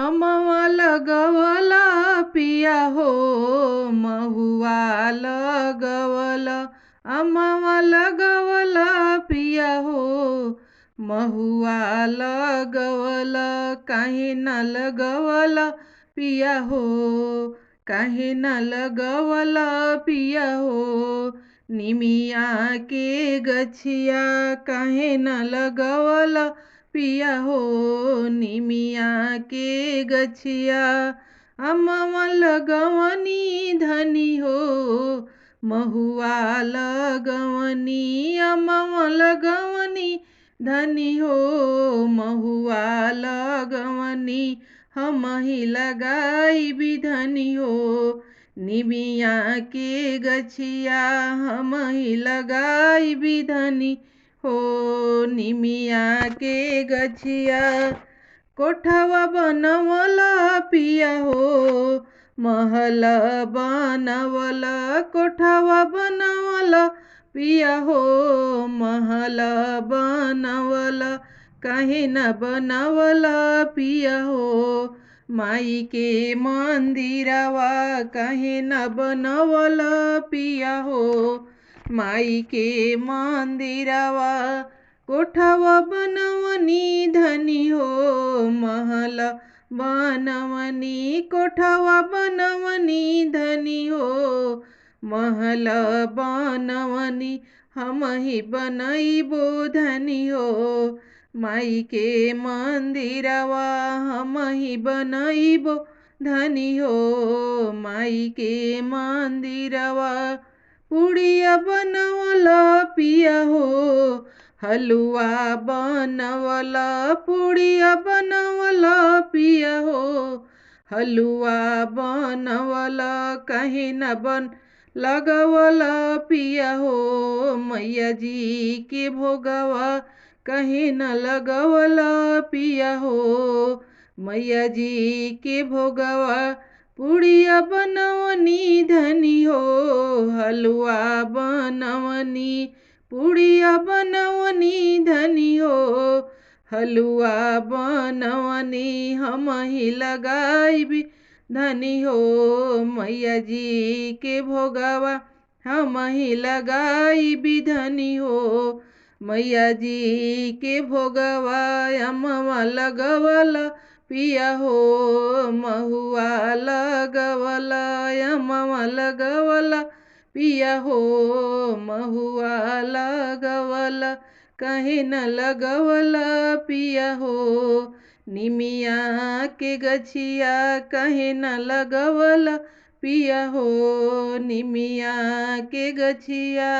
अमवा लगवला पिया हो महुआ लगवला। अमवा लगवला पिया हो महुआ लगवला। काहे न लगवला पिया हो, काहे न लगवला पिया हो। निमिया के गछिया काहे न लगवला पिया हो, निमिया के गछिया। अमवा लगवनी धनी हो महुआ लगवनी। अमवा लगवनी धनी हो महुआ लगवनी। हमही लगाई भी धनी हो निमिया के गछिया। हमही लगाई भी धनी हो निमिया के गछिया। कोठवा बनवला पिया हो महल बनवला। कोठवा बनवला पिया हो महल बनवला। काहे न बनवला पिया हो माई के मंदिरवा। काहे न बनवला पिया हो माई के मंदिरवा। कोठवा बनवनी धनी हो महल बनवनी। कोठवा बनवनी धनी हो महल बनवनी। हमही बनैबो धनी हो माई के मंदिरवा। हमही बनैबो धनी हो माई के मंदिरवा। पुड़िया बनवला पिया हो हलुआ बनवला। पुड़िया बनवला पिया हो हलुआ बनवला। काहे न बन लगवला पिया हो मैया जी के भोगवा। काहे न लगवला पिया हो मैया जी के भोगवा। पुड़िया बनवनी धनी हो हलुआ बनवनी। पुड़िया बनवनी धनी हो हलुआ बनवनी। हमही लगाई धनी हो मैया जी के भोगवा। हमही लगाई भी धनी हो मैया जी के भोगवा। अमवा लगवला पिया हो महुआ लगवला। अमवा लगवला पिया हो महुआ लगवला। काहे न लगवला पिया हो निमिया के गछिया। काहे न लगवला पिया हो निमिया के गछिया।